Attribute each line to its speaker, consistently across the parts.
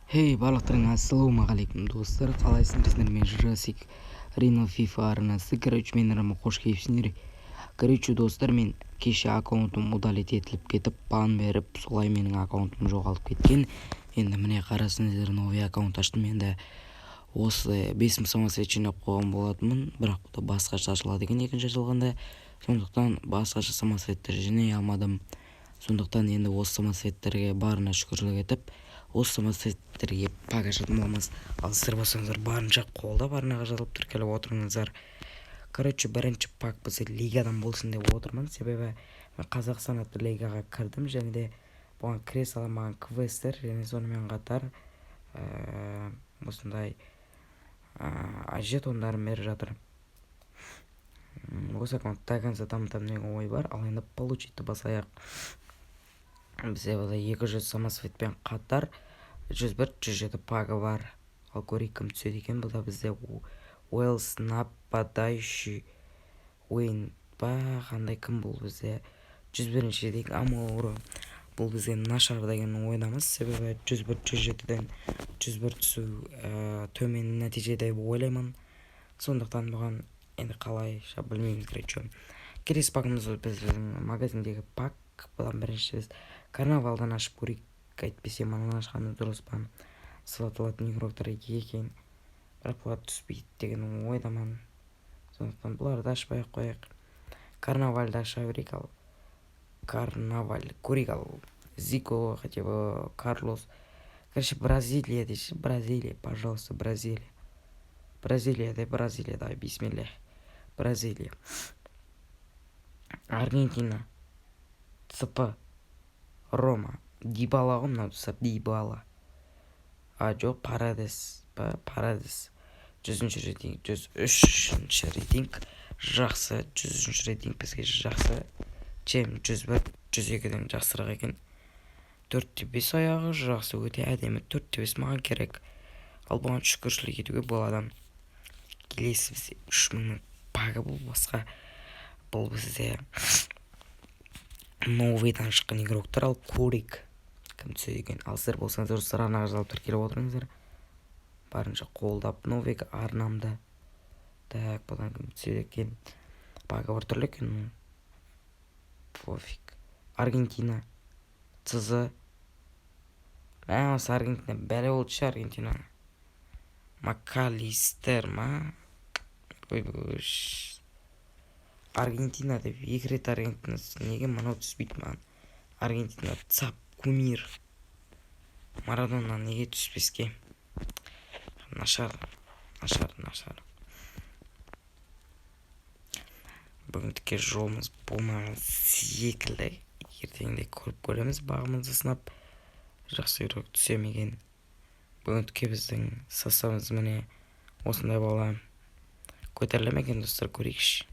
Speaker 1: Барлықтарыңа ассалаумағалейкум достар, қалайсыңдар? Мен Jurassic Rhino FIFA арнасы. Менің қош келіпсіңдер. Достар, мен кеше аккаунтым удалить етіліп кетіп, бан беріп, солай менің аккаунтым жоғалып кеткен. Енді міне қарасыңыздар, новый аккаунт аштым. Енді осы 5 самосвет жинап қойған болатынмын, бірақ бұл да басқаша ашылады екен екінші ашылғанда. Сондықтан басқаша самосветтер жинай алмадым. Сондықтан енді осы самосветтерге барына шүкірлік етіп, осы самосветтерге пак ашатын боламыз. Ал сіздер болсаңыздар барынша қолда барынаға жазылып тіркеліп отырыңыздар. Бірінші пак бізде лигадан болсын деп отырмын, себебі мен Қазақстан атты лигаға кірдім, және де бұған кіре сала маған квесттер және сонымен қатар осындай жетондарын беріп жатыр. Осы аккаунтта конца дамытамын деген ой бар, ал енді получить басайық. Бізде бұда 200 самосветпен қатар 101-107 пагы бар. Ал көрейік кім түседі екен. Бұда бізде Уэльс нападающий ойын ба, қандай кім бұл? Бізде 101-ші дейік Амауру. Бұл бізде нашар деген ойнамыз, себебі 101-107-ден 101 түсу төмен нәтиже деп ойлаймын. Сондықтан бұған енді қалайша білмейміз керек. Келесі пагымыз біздің магазиндегі пак. Бұдан бірінші біз карнавалдан ашып көрейік. Әйтпесе манан ашқаны дұрыс па, сылатылатын игроктар екен, бірақ бұлар түспейді деген ойдаман. Сондықтан бұларды ашпай қояйық. Карнавальды аша берейік. Ал карнаваль көрейік. Ал Зико, хотя бы Карлос. Бразилия дейші. Бразилия, пожалуйста, Бразилия. Бразилия, давай, бисмиллах. Бразилия. Аргентина. ЦП. Рома. Дибала ғой мынау достар, Дибала. Жоқ, Парадес. 100-ші рейтинг, 103-ші рейтинг. Жақсы, 100-ші рейтинг бізге жақсы. Чем 101, 102-ден жақсырақ екен. 4-5 аяғы жақсы, өте әдемі. 4-5 маған керек. Ал бұған шүкіршілік етуге болады. Келесі бізде 3000-нің пагы бұл басқа. Бұл бізде новыйдан шыққан игроктар. Ал көрейік кім түседі екен. Ал сіздер болсаңыздар арнаға жазылып тіркеліп отырыңыздар. Барынша қолдап новыйға арнамды. Так, бұдан кім түседі екен. Пагы бір түрлі екен. Пофиг. Аргентина. ЦЗ. Осы Аргентина бәрі олды ше. Аргентина. Макалистер ма? Аргентина деп екі рет Аргентина. Неге мынау түспейді маған? Аргентина цап, кумир. Марадона неге түспеске? Нашар. Бүгіндікке жолымыз болмаған секілді. Ертеңде көріп көреміз, бағымызды сынап. Жақсы үйрек түсемеген. Бүгіндікке біздің составымыз міне осындай бола. Көтерілемеген достар, көрейікші.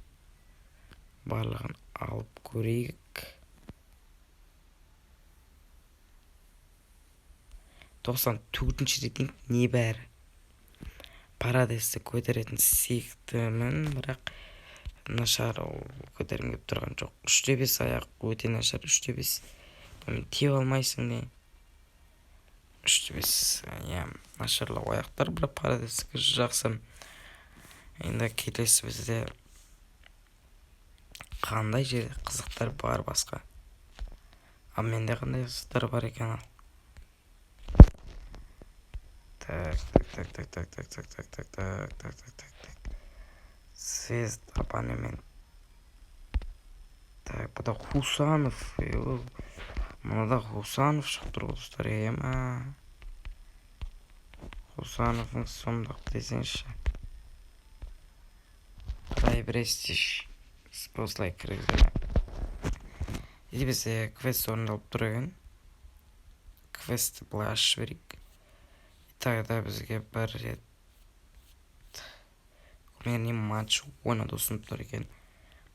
Speaker 1: Барлығын алып көрейік. 94-ші рейтинг не бәрі. Парадесті көтеретін сектімін, бірақ нашар көтерім кеп тұрған жоқ. 3-5 аяқ өте нашар. 3-5 теп алмайсың не. 3-5 нашарлау аяқтар, бірақ парадесті жақсы. Енді келесі бізде қандай жерде қызықтар бар басқа. Ал менде қандай қызықтар бар екен. Так. Звезд абонемент. Так, бұда Хусанов. Мұнада Хусанов шығып тұр достар. Хусановың сұмдық десеңші. Престиж. Спослай кіргізді. Еді бізде квест орындалып тұр екен. Квесті бұлай ашып берейік. Тағыда бізге бір рет көрмеген матч ойнады ұсынып тұр екен.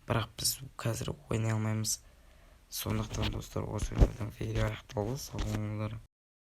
Speaker 1: Бірақ біз қазір ойнай алмаймыз. Сондықтан достар, осы видео аяқталды. Сау болыңыздар.